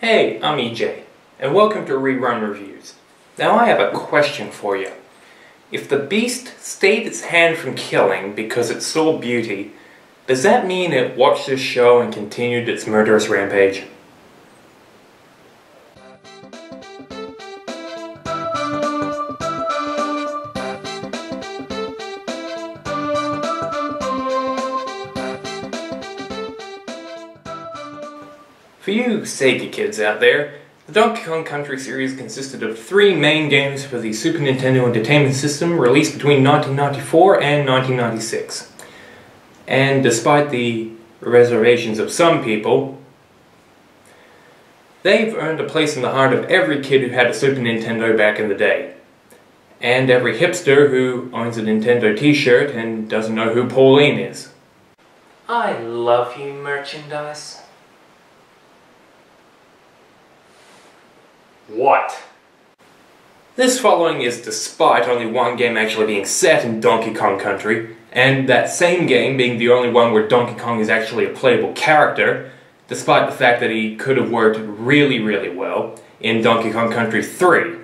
Hey, I'm EJ, and welcome to Rerun Reviews. Now I have a question for you. If the beast stayed its hand from killing because it saw beauty, does that mean it watched this show and continued its murderous rampage? For you Sega kids out there, the Donkey Kong Country series consisted of 3 main games for the Super Nintendo Entertainment System released between 1994 and 1996. And despite the reservations of some people, they've earned a place in the heart of every kid who had a Super Nintendo back in the day. And every hipster who owns a Nintendo t-shirt and doesn't know who Pauline is. I love you, merchandise. What? This following is despite only one game actually being set in Donkey Kong Country, and that same game being the only one where Donkey Kong is actually a playable character, despite the fact that he could have worked really well in Donkey Kong Country 3.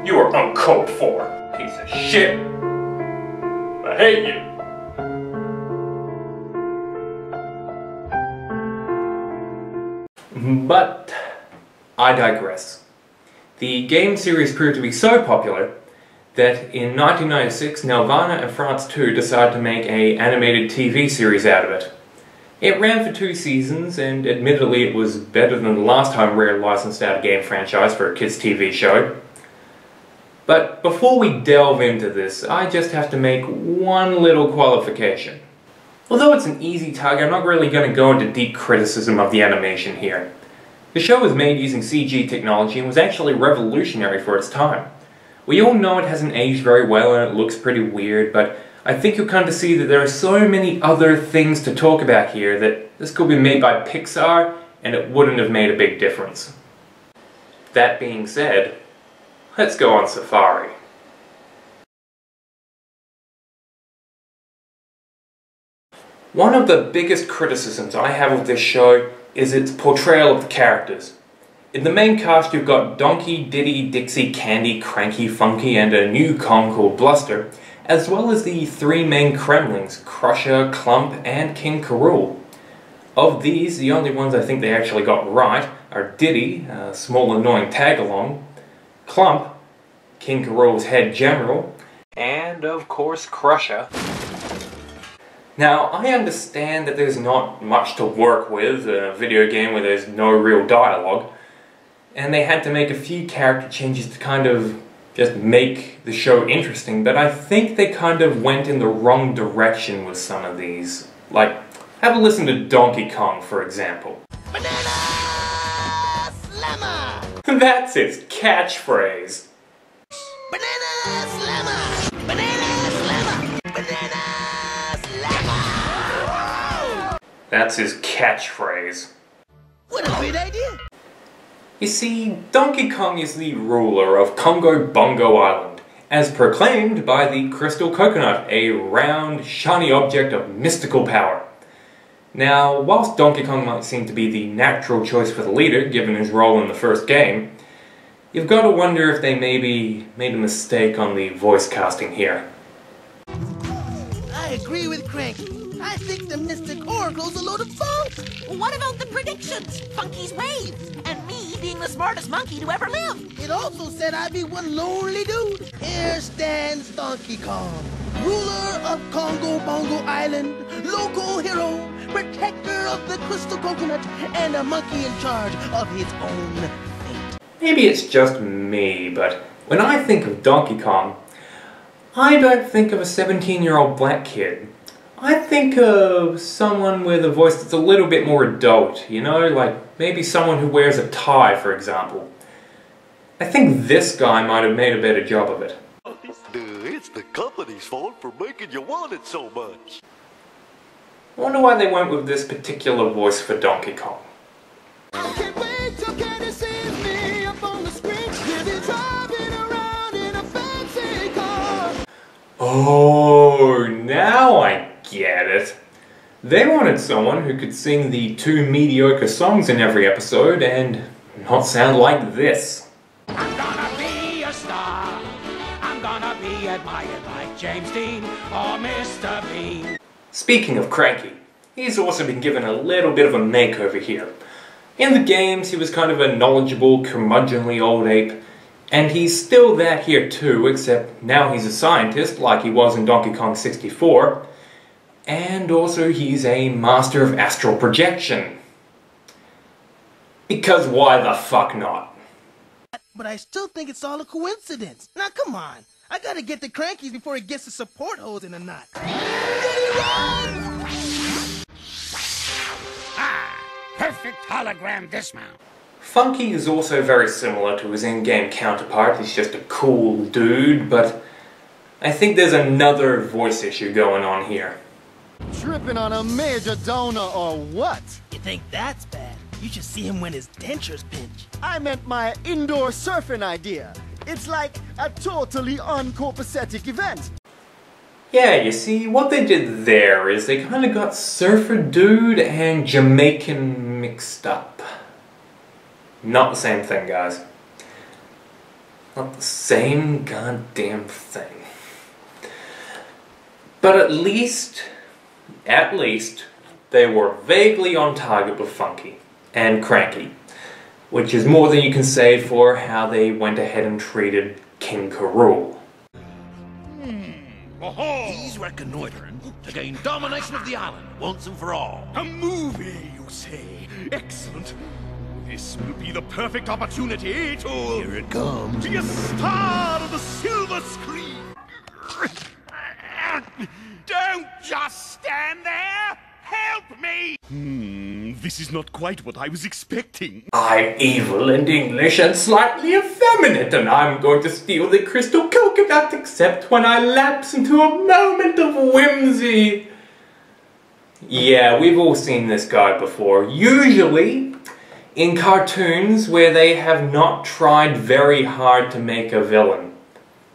You are uncalled for, piece of shit. I hate you. But I digress. The game series proved to be so popular that in 1996 Nelvana and France 2 decided to make an animated TV series out of it. It ran for 2 seasons, and admittedly it was better than the last time Rare licensed out a game franchise for a kids' TV show. But before we delve into this, I just have to make one little qualification. Although it's an easy target, I'm not really going to go into deep criticism of the animation here. The show was made using CG technology and was actually revolutionary for its time. We all know it hasn't aged very well and it looks pretty weird, but I think you'll come to see that there are so many other things to talk about here that this could be made by Pixar and it wouldn't have made a big difference. That being said, let's go on safari. One of the biggest criticisms I have of this show is its portrayal of the characters. In the main cast you've got Donkey, Diddy, Dixie, Candy, Cranky, Funky, and a new Kong called Bluster, as well as the 3 main Kremlings, Crusher, Clump, and King K. Rool. Of these, the only ones I think they actually got right are Diddy, a small annoying tag-along, Clump, King K. Rool's head general, and of course Crusher. Now, I understand that there's not much to work with in a video game where there's no real dialogue, and they had to make a few character changes to kind of just make the show interesting, but I think they kind of went in the wrong direction with some of these. Like, have a listen to Donkey Kong, for example. Banana Slammer! That's his catchphrase. Banana Slammer! Banana Slammer! Banana! That's his catchphrase. What a great idea! You see, Donkey Kong is the ruler of Congo Bongo Island, as proclaimed by the Crystal Coconut, a round, shiny object of mystical power. Now, whilst Donkey Kong might seem to be the natural choice for the leader, given his role in the first game, you've got to wonder if they maybe made a mistake on the voice casting here. I agree with Cranky. I think the Mystic Oracle's a load of funk. Well, what about the predictions? Funky's waves, and me being the smartest monkey to ever live. It also said I'd be one lonely dude. Here stands Donkey Kong, ruler of Congo Bongo Island, local hero, protector of the Crystal Coconut, and a monkey in charge of his own fate. Maybe it's just me, but when I think of Donkey Kong, I don't think of a 17-year-old black kid. I think of someone with a voice that's a little bit more adult, you know, like maybe someone who wears a tie, for example. I think this guy might have made a better job of it. It's the company's fault for making you want it so much. I wonder why they went with this particular voice for Donkey Kong. I can't wait till Candy sees me up on the screen. We'll be driving around in a fancy car. Oh, now I get it. They wanted someone who could sing the 2 mediocre songs in every episode and not sound like this. I'm gonna be a star. I'm gonna be admired like James Dean or Mr. Bean. Speaking of Cranky, he's also been given a little bit of a makeover here. In the games, he was kind of a knowledgeable, curmudgeonly old ape, and he's still that here too, except now he's a scientist like he was in Donkey Kong 64, and also he's a master of astral projection. Because why the fuck not? But I still think it's all a coincidence. Now come on, I gotta get the Crankies before he gets the support hose in the knot. Perfect hologram dismount. Funky is also very similar to his in-game counterpart. He's just a cool dude, but I think there's another voice issue going on here. Tripping on a major donor or what? You think that's bad? You should see him when his dentures pinch. I meant my indoor surfing idea. It's like a totally uncopacetic event. Yeah, you see, what they did there is they kind of got Surfer Dude and Jamaican mixed up. Not the same thing, guys. Not the same goddamn thing. But at least, they were vaguely on target with Funky and Cranky, which is more than you can say for how they went ahead and treated King K. Rool. He's reconnoitering to gain domination of the island once and for all. A movie, you say? Excellent. This will be the perfect opportunity to... Here it comes. Be a star of the silver screen. Don't just stand there. Help me! This is not quite what I was expecting. I'm evil and English and slightly effeminate, and I'm going to steal the crystal coconut except when I lapse into a moment of whimsy. Yeah, we've all seen this guy before. Usually in cartoons where they have not tried very hard to make a villain.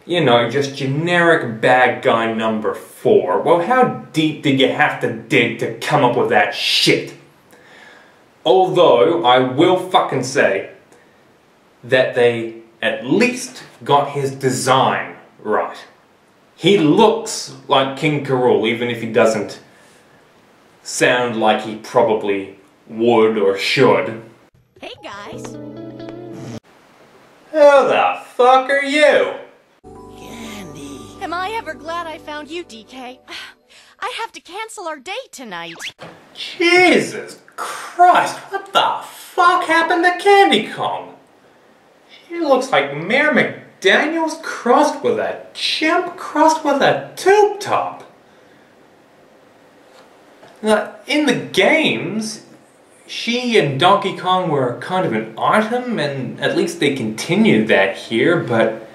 You know, just generic bad guy number 4. Well, how deep did you have to dig to come up with that shit? Although, I will fucking say that they at least got his design right. He looks like King K. Rool, even if he doesn't sound like he probably would or should. Hey guys. Who the fuck are you? Am I ever glad I found you, DK? I have to cancel our date tonight. Jesus Christ, what the fuck happened to Candy Kong? She looks like Mayor McDaniel's crossed with a chimp crossed with a tube top. Now, in the games, she and Donkey Kong were kind of an item, and at least they continued that here, but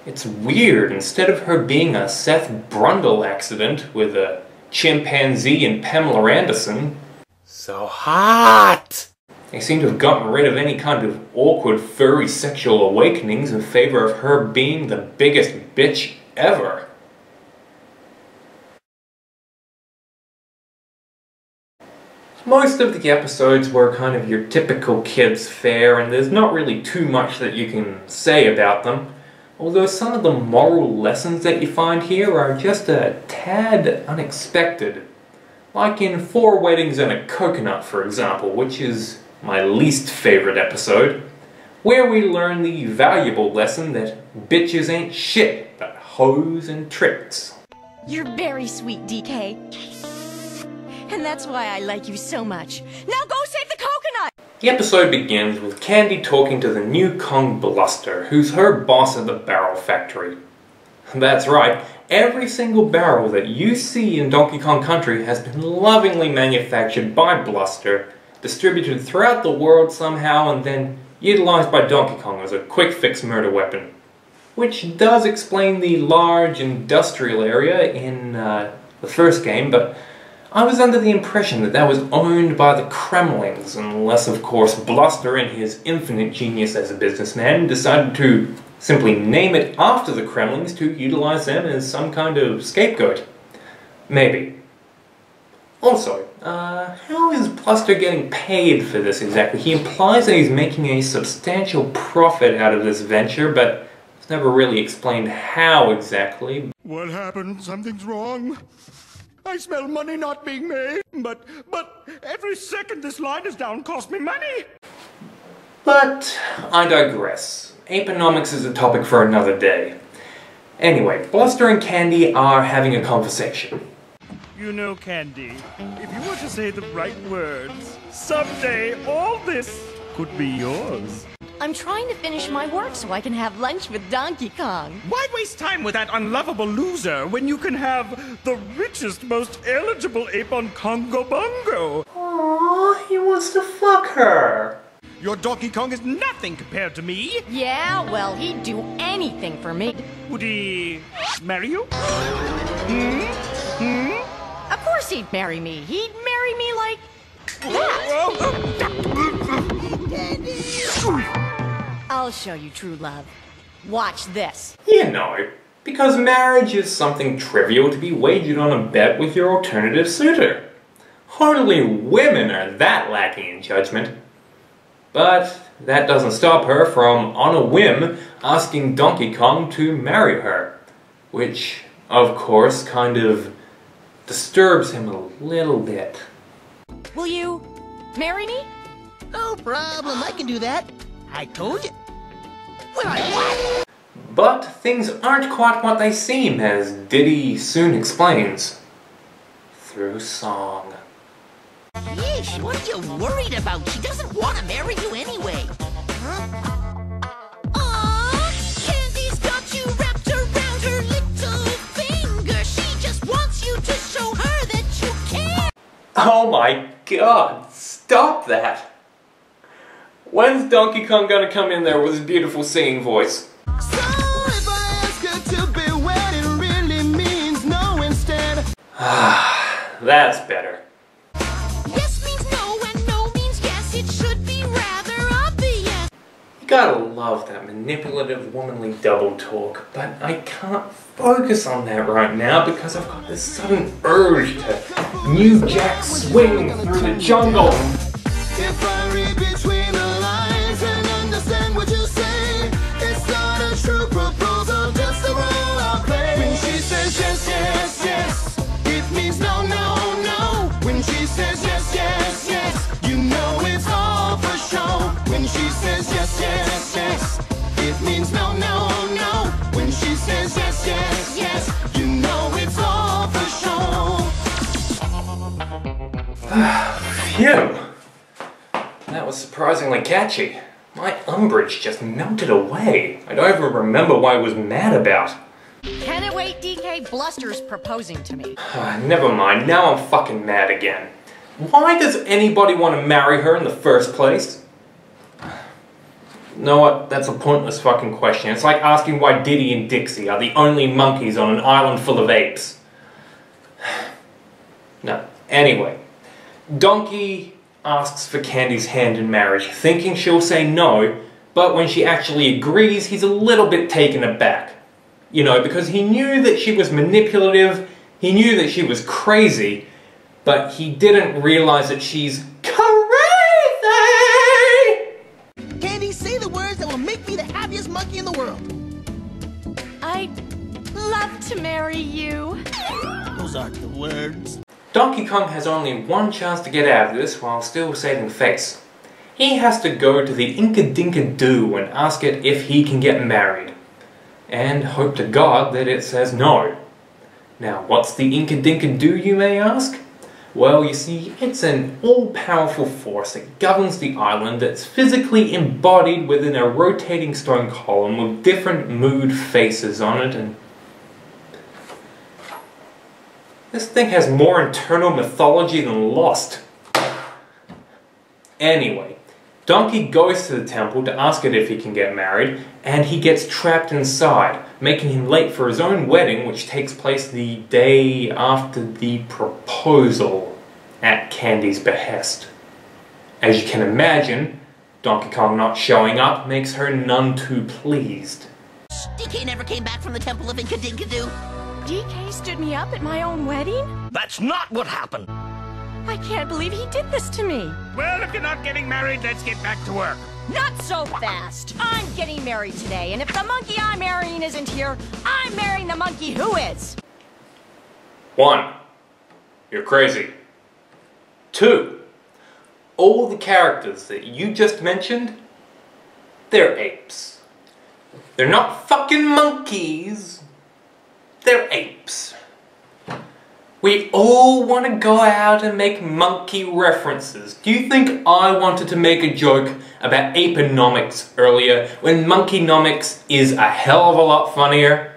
it's weird. Instead of her being a Seth Brundle accident with a chimpanzee and Pamela Anderson, So hot! they seem to have gotten rid of any kind of awkward furry sexual awakenings in favor of her being the biggest bitch ever. Most of the episodes were kind of your typical kids' fare, and there's not really too much that you can say about them. Although some of the moral lessons that you find here are just a tad unexpected. Like in 4 Weddings and a Coconut, for example, which is my least favorite episode, where we learn the valuable lesson that bitches ain't shit, but hoes and tricks. You're very sweet, DK. And that's why I like you so much. Now go save the coconut! The episode begins with Candy talking to the new Kong Bluster, who's her boss at the barrel factory. That's right, every single barrel that you see in Donkey Kong Country has been lovingly manufactured by Bluster, distributed throughout the world somehow, and then utilized by Donkey Kong as a quick-fix murder weapon. Which does explain the large industrial area in the first game, but I was under the impression that that was owned by the Kremlings, unless of course Bluster, in his infinite genius as a businessman, decided to simply name it after the Kremlings to utilize them as some kind of scapegoat. Maybe. Also, how is Bluster getting paid for this exactly? He implies that he's making a substantial profit out of this venture, but it's never really explained how exactly. What happened? Something's wrong. I smell money not being made. But every second this line is down costs me money. But I digress. Apenomics is a topic for another day. Anyway, Bluster and Candy are having a conversation. You know, Candy, if you were to say the right words, someday all this could be yours. I'm trying to finish my work so I can have lunch with Donkey Kong. Why waste time with that unlovable loser when you can have the richest, most eligible ape on Congo Bongo? Aww, he wants to fuck her. Your Donkey Kong is nothing compared to me. Yeah, well, he'd do anything for me. Would he marry you? Of course he'd marry me. He'd marry me like that. I'll show you true love. Watch this. You know, because marriage is something trivial to be wagered on a bet with your alternative suitor. Hardly women are that lacking in judgment. But that doesn't stop her from, on a whim, asking Donkey Kong to marry her. Which, of course, kind of disturbs him a little bit. Will you marry me? No problem, I can do that. I told you. Well, I... But things aren't quite what they seem, as Diddy soon explains. Through song. Yeesh, what are you worried about? She doesn't want to marry you anyway. Aww, Candy's got you wrapped around her little finger. She just wants you to show her that you care. Oh my god, stop that! When's Donkey Kong gonna come in there with his beautiful singing voice? So if I ask her to be wed, it really means no instead. That's better. Yes means no and no means yes. It should be rather obvious. You gotta love that manipulative womanly double talk, but I can't focus on that right now because I've got this sudden urge to New Jack swing through the jungle. If I read between the lines and understand what you say, it's not a true proposal, just a role I play. When she says yes, yes, yes, it means no, no, no. When she says yes, yes, yes, you know it's all for show. When she says yes, yes, yes, it means no, no, no. When she says yes, yes, yes, you know it's all for show. Phew! That was surprisingly catchy. My umbrage just melted away. I don't even remember what I was mad about. Can it wait, DK? Bluster's proposing to me. Never mind, now I'm fucking mad again. Why does anybody want to marry her in the first place? You know what? That's a pointless fucking question. It's like asking why Diddy and Dixie are the only monkeys on an island full of apes. No. Anyway. Donkey asks for Candy's hand in marriage, thinking she'll say no, but when she actually agrees, he's a little bit taken aback. You know, because he knew that she was manipulative, he knew that she was crazy, but he didn't realize that she's crazy! Candy, say the words that will make me the happiest monkey in the world. I'd love to marry you. Those aren't the words. Donkey Kong has only one chance to get out of this while still saving face. He has to go to the Inka-Dinka-Doo and ask it if he can get married. And hope to God that it says no. Now, what's the Inka-Dinka-Doo, you may ask? Well, you see, it's an all-powerful force that governs the island that's physically embodied within a rotating stone column with different mood faces on it, and this thing has more internal mythology than Lost. Anyway, Donkey goes to the temple to ask it if he can get married, and he gets trapped inside, making him late for his own wedding, which takes place the day after the proposal, at Candy's behest. As you can imagine, Donkey Kong not showing up makes her none too pleased. DK never came back from the Temple of Inka-Dinka-Doo. DK stood me up at my own wedding? That's not what happened. I can't believe he did this to me. Well, if you're not getting married, let's get back to work. Not so fast. I'm getting married today, and if the monkey I'm marrying isn't here, I'm marrying the monkey who is. 1. You're crazy. 2. All the characters that you just mentioned, they're apes. They're not fucking monkeys. They're apes. We all want to go out and make monkey references. Do you think I wanted to make a joke about apenomics earlier when monkeynomics is a hell of a lot funnier?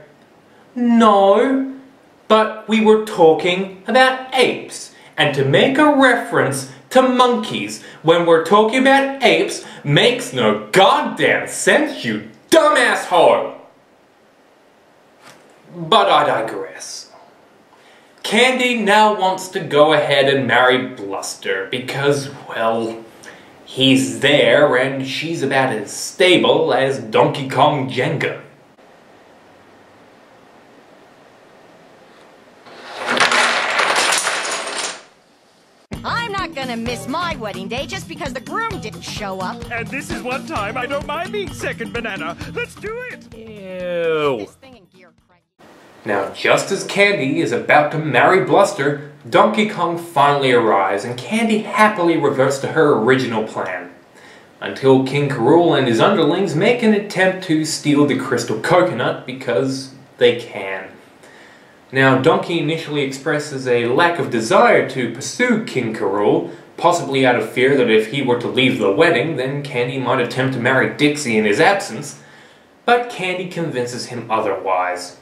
No, but we were talking about apes, and to make a reference to monkeys when we're talking about apes makes no goddamn sense, you dumbass hoe! But I digress. Candy now wants to go ahead and marry Bluster because, well, he's there and she's about as stable as Donkey Kong Jenga. I'm not gonna miss my wedding day just because the groom didn't show up. And this is one time I don't mind being second banana. Let's do it! Ew. This thing in gear, cranky. Now, just as Candy is about to marry Bluster, Donkey Kong finally arrives and Candy happily reverts to her original plan. Until King K. Rool and his underlings make an attempt to steal the crystal coconut because they can. Now, Donkey initially expresses a lack of desire to pursue King K. Rool, possibly out of fear that if he were to leave the wedding, then Candy might attempt to marry Dixie in his absence, but Candy convinces him otherwise.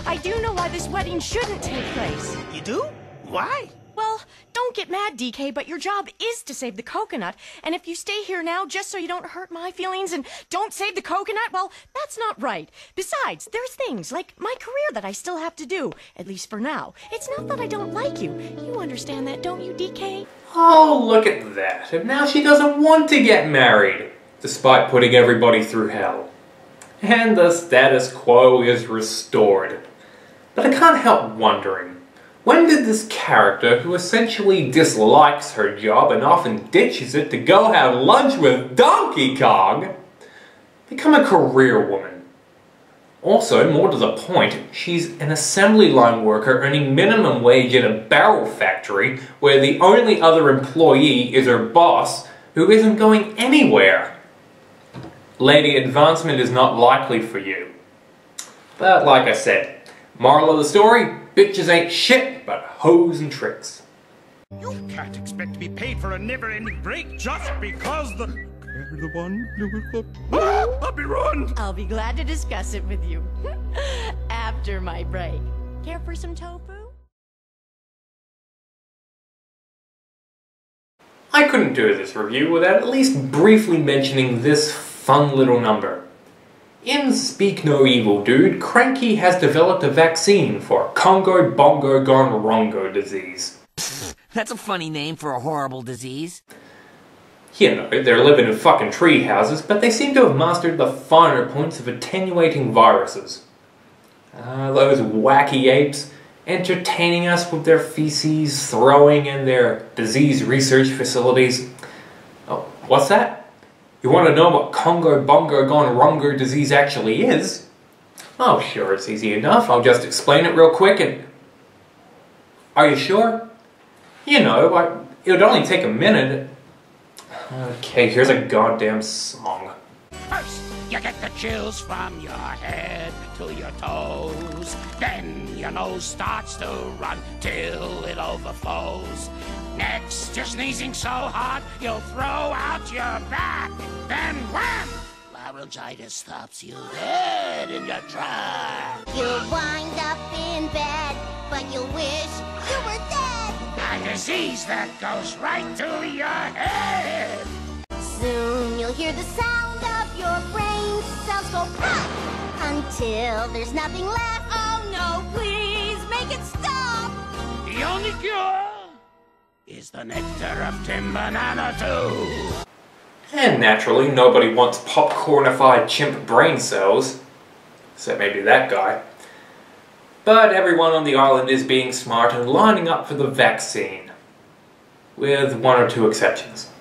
I do know why this wedding shouldn't take place. You do? Why? Well, don't get mad, DK, but your job is to save the coconut. And if you stay here now just so you don't hurt my feelings and don't save the coconut, well, that's not right. Besides, there's things like my career that I still have to do, at least for now. It's not that I don't like you. You understand that, don't you, DK? Oh, look at that. And now she doesn't want to get married, despite putting everybody through hell. And the status quo is restored. But I can't help wondering, when did this character, who essentially dislikes her job and often ditches it to go have lunch with Donkey Kong, become a career woman? Also, more to the point, she's an assembly line worker earning minimum wage in a barrel factory where the only other employee is her boss, who isn't going anywhere. Lady, advancement is not likely for you. But like I said, moral of the story, bitches ain't shit but hoes and tricks. You can't expect to be paid for a never-ending break just because the one. I'll be ruined! I'll be glad to discuss it with you after my break. Care for some tofu? I couldn't do this review without at least briefly mentioning this fun little number. In Speak No Evil Dude, Cranky has developed a vaccine for Congo Bongo Gone Rongo disease. That's a funny name for a horrible disease. You know, they're living in fucking tree houses, but they seem to have mastered the finer points of attenuating viruses. Those wacky apes, entertaining us with their feces, throwing in their disease research facilities. Oh, what's that? You want to know what Congo Bongo Gone Rongo disease actually is? Oh, sure, it's easy enough. I'll just explain it real quick and... Are you sure? You know, it would only take a minute. Okay, here's a goddamn song. First, you get the chills from your head to your toes. Then your nose starts to run till it overflows. Next, you're sneezing so hard you'll throw out your back. Then wham! Laryngitis stops you dead in your tracks. You'll wind up in bed, but you'll wish you were dead. A disease that goes right to your head. Soon you'll hear the sound of your brain cells go pop until there's nothing left. Oh no, please make it stop. The only cure is the nectar of Tim Banana 2. And naturally, nobody wants popcornified chimp brain cells. Except maybe that guy. But everyone on the island is being smart and lining up for the vaccine. with one or two exceptions.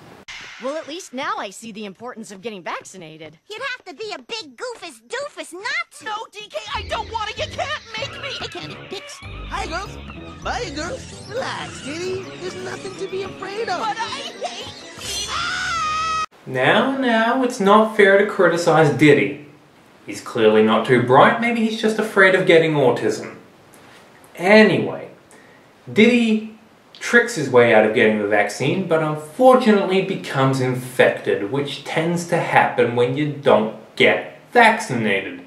Well, at least now I see the importance of getting vaccinated. You'd have to be a big goofus doofus not to. No, DK, I don't want to. You can't make me. I can't fix. Hi, girls. Bye, girls. Relax, Diddy. There's nothing to be afraid of. But I hate Now, it's not fair to criticize Diddy. He's clearly not too bright, maybe he's just afraid of getting autism. Anyway, Diddy tricks his way out of getting the vaccine, but unfortunately becomes infected, which tends to happen when you don't get vaccinated.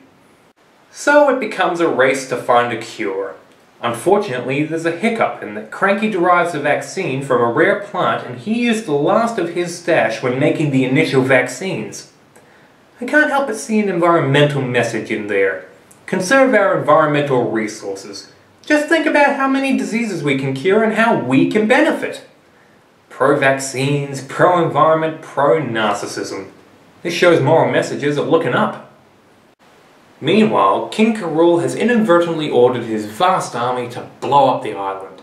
So it becomes a race to find a cure. Unfortunately, there's a hiccup in that Cranky derives the vaccine from a rare plant and he used the last of his stash when making the initial vaccines. I can't help but see an environmental message in there. Conserve our environmental resources. Just think about how many diseases we can cure and how we can benefit. Pro-vaccines, pro-environment, pro-narcissism. This show's moral messages are looking up. Meanwhile, King K. Rool has inadvertently ordered his vast army to blow up the island.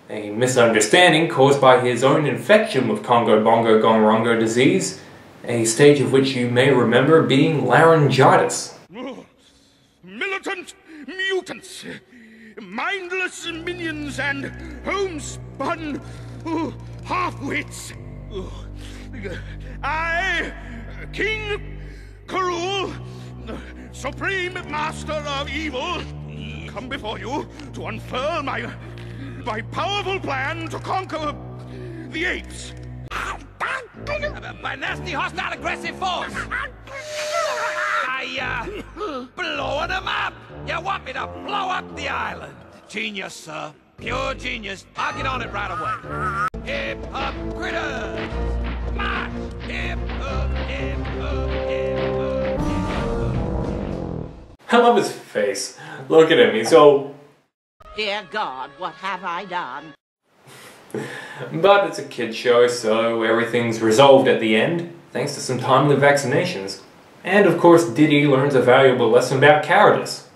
A misunderstanding caused by his own infection with Congo-Bongo Gonrongo disease, a stage of which you may remember being laryngitis. Militant mutants! Mindless minions and homespun half-wits. I, King K. Rool, Supreme Master of Evil, come before you to unfurl my powerful plan to conquer the apes. By nasty, hostile, aggressive force. Blowing them up. You want me to blow up the island? Genius, sir. Pure genius. I'll get on it right away. Hip up, critters. March. Hip up, hip up, hip up, hip up. I love his face. Look at him, he's so... Dear God, what have I done? But it's a kid's show, so everything's resolved at the end, thanks to some timely vaccinations. And of course Diddy learns a valuable lesson about cowardice.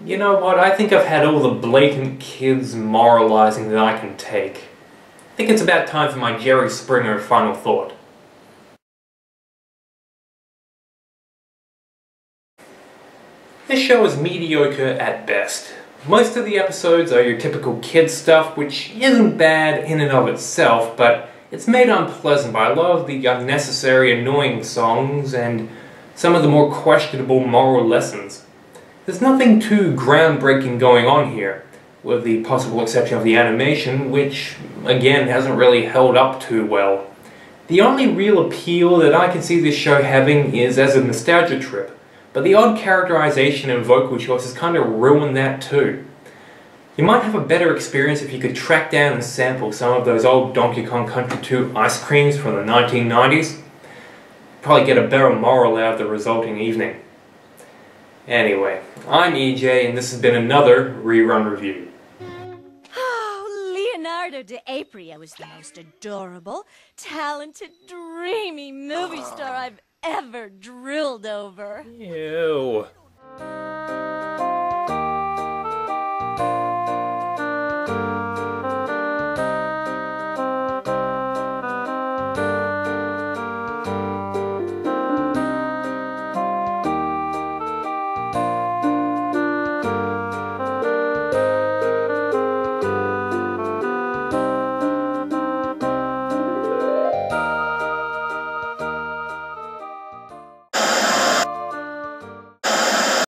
You know what, I think I've had all the blatant kids moralizing that I can take. I think it's about time for my Jerry Springer final thought. This show is mediocre at best. Most of the episodes are your typical kids stuff, which isn't bad in and of itself, but it's made unpleasant by a lot of the unnecessary annoying songs and some of the more questionable moral lessons. There's nothing too groundbreaking going on here, with the possible exception of the animation, which, again, hasn't really held up too well. The only real appeal that I can see this show having is as a nostalgia trip, but the odd characterization and vocal choices kind of ruin that too. You might have a better experience if you could track down and sample some of those old Donkey Kong Country 2 ice creams from the 1990s. Probably get a better moral out of the resulting evening. Anyway, I'm EJ and this has been another Rerun Review. Oh, Leonardo DiCaprio was the most adorable, talented, dreamy movie star I've ever drilled over. Ew.